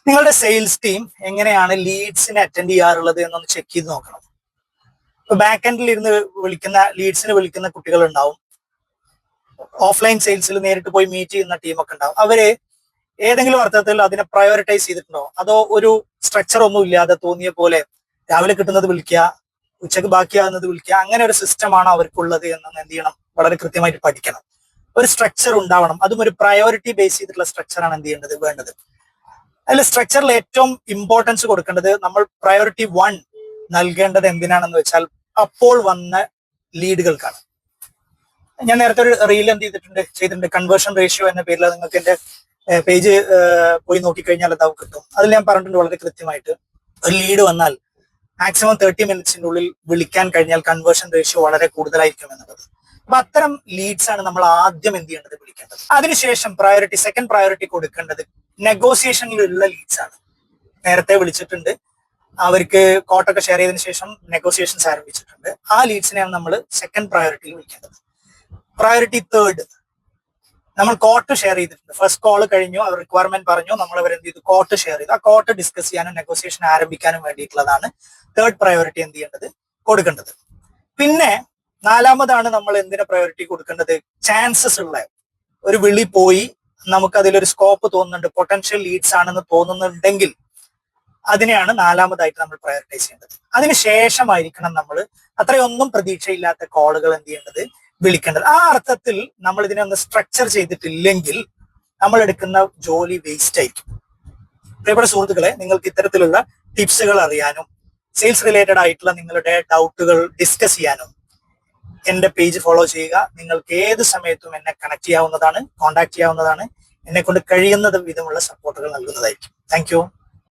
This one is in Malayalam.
നിങ്ങളുടെ സെയിൽസ് ടീം എങ്ങനെയാണ് ലീഡ്സിനെ അറ്റൻഡ് ചെയ്യാറുള്ളത് എന്നൊന്ന് ചെക്ക് ചെയ്ത് നോക്കണം. ഇപ്പൊ ബാക്ക് എൻഡിൽ ഇരുന്ന് ലീഡ്സിന് വിളിക്കുന്ന കുട്ടികൾ ഉണ്ടാവും. ഓഫ്ലൈൻ സെയിൽസിൽ നേരിട്ട് പോയി മീറ്റ് ചെയ്യുന്ന ടീമൊക്കെ ഉണ്ടാവും. അവര് ഏതെങ്കിലും അർത്ഥത്തിൽ അതിനെ പ്രയോറിറ്റൈസ് ചെയ്തിട്ടുണ്ടോ, അതോ ഒരു സ്ട്രക്ചർ ഒന്നും ഇല്ലാതെ തോന്നിയ പോലെ രാവിലെ കിട്ടുന്നത് വിളിക്കുക, ഉച്ചക്ക് ബാക്കിയാകുന്നത് വിളിക്കുക, അങ്ങനെ ഒരു സിസ്റ്റമാണ് അവർക്കുള്ളത് എന്ന് എന്ത് ചെയ്യണം, വളരെ കൃത്യമായിട്ട് പഠിക്കണം. ഒരു സ്ട്രക്ചർ ഉണ്ടാവണം, അതും ഒരു പ്രയോറിറ്റി ബേസ് ചെയ്തിട്ടുള്ള സ്ട്രക്ചറാണ് എന്ത് ചെയ്യേണ്ടത്, വേണ്ടത്. അതിൽ സ്ട്രക്ചറിൽ ഏറ്റവും ഇമ്പോർട്ടൻസ് കൊടുക്കേണ്ടത്, നമ്മൾ പ്രയോറിറ്റി 1 നൽകേണ്ടത് എന്തിനാണെന്ന് വെച്ചാൽ അപ്പോൾ വന്ന ലീഡുകൾക്കാണ്. ഞാൻ നേരത്തെ ഒരു റീൽ ചെയ്തിട്ടുണ്ട്, കൺവേർഷൻ റേഷ്യോ എന്ന പേരിൽ. നിങ്ങൾക്ക് എന്റെ പേജ് പോയി നോക്കിക്കഴിഞ്ഞാൽ അത് കിട്ടും. അതിൽ ഞാൻ പറഞ്ഞിട്ടുണ്ട് വളരെ കൃത്യമായിട്ട്, ഒരു ലീഡ് വന്നാൽ മാക്സിമം 30 മിനിറ്റ്സിന്റെ ഉള്ളിൽ വിളിക്കാൻ കഴിഞ്ഞാൽ കൺവേർഷൻ റേഷ്യോ വളരെ കൂടുതലായിരിക്കും എന്നുള്ളത്. അപ്പൊ അത്തരം ലീഡ്സ് ആണ് നമ്മൾ ആദ്യം എന്ത് ചെയ്യേണ്ടത്, വിളിക്കേണ്ടത്. അതിനുശേഷം സെക്കൻഡ് പ്രയോറിറ്റി കൊടുക്കേണ്ടത് നെഗോസിയേഷനിലുള്ള ലീഡ്സ് ആണ്. നേരത്തെ വിളിച്ചിട്ടുണ്ട്, അവർക്ക് കോട്ടൊക്കെ ഷെയർ ചെയ്തതിനു ശേഷം നെഗോസിയേഷൻസ് ആരംഭിച്ചിട്ടുണ്ട്. ആ ലീഡ്സിനെയാണ് നമ്മൾ സെക്കൻഡ് പ്രയോറിറ്റിയിൽ വിളിക്കേണ്ടത്. പ്രയോറിറ്റി 3, നമ്മൾ കോട്ട് ഷെയർ ചെയ്തിട്ടുണ്ട്. ഫസ്റ്റ് കോൾ കഴിഞ്ഞു, അവർ റിക്വയർമെന്റ് പറഞ്ഞു, നമ്മൾ അവരെന്ത് ചെയ്തു, കോട്ട് ഷെയർ ചെയ്തു. ആ കോട്ട് ഡിസ്കസ് ചെയ്യാനും നെഗോസിയേഷൻ ആരംഭിക്കാനും വേണ്ടിയിട്ടുള്ളതാണ് തേർഡ് പ്രയോറിറ്റി എന്ത് ചെയ്യേണ്ടത്, കൊടുക്കേണ്ടത്. പിന്നെ 4ാമതാണ് നമ്മൾ എന്തിനാ പ്രയോറിറ്റി കൊടുക്കേണ്ടത്, ചാൻസസ് ഉള്ള ഒരു വിളി പോയി നമുക്ക് അതിലൊരു സ്കോപ്പ് തോന്നുന്നുണ്ട്, പൊട്ടൻഷ്യൽ ലീഡ്സ് ആണെന്ന് തോന്നുന്നുണ്ടെങ്കിൽ അതിനെയാണ് 4ാമതായിട്ട് നമ്മൾ പ്രയോറിറ്റൈസ് ചെയ്യേണ്ടത്. അതിനുശേഷമായിരിക്കണം നമ്മൾ അത്രയൊന്നും പ്രതീക്ഷയില്ലാത്ത കോളുകൾ എന്ത് ചെയ്യേണ്ടത്, വിളിക്കേണ്ടത്. ആ അർത്ഥത്തിൽ നമ്മൾ ഇതിനെ ഒന്ന് സ്ട്രക്ചർ ചെയ്തിട്ടില്ലെങ്കിൽ നമ്മൾ എടുക്കുന്ന ജോലി വേസ്റ്റ് ആയിരിക്കും. പ്രിയപ്പെട്ട സുഹൃത്തുക്കളെ, നിങ്ങൾക്ക് ഇത്തരത്തിലുള്ള ടിപ്സുകൾ അറിയാനും സെയിൽസ് റിലേറ്റഡ് ആയിട്ടുള്ള നിങ്ങളുടെ ഡൗട്ടുകൾ ഡിസ്കസ് ചെയ്യാനും എന്റെ പേജ് ഫോളോ ചെയ്യുക. നിങ്ങൾക്ക് ഏത് സമയത്തും എന്നെ കണക്ട് ചെയ്യാവുന്നതാണ്, കോൺടാക്ട് ചെയ്യാവുന്നതാണ്. എന്നെ കൊണ്ട് കഴിയുന്ന വിധമുള്ള സപ്പോർട്ടുകൾ നൽകുന്നതായിരിക്കും. Thank U.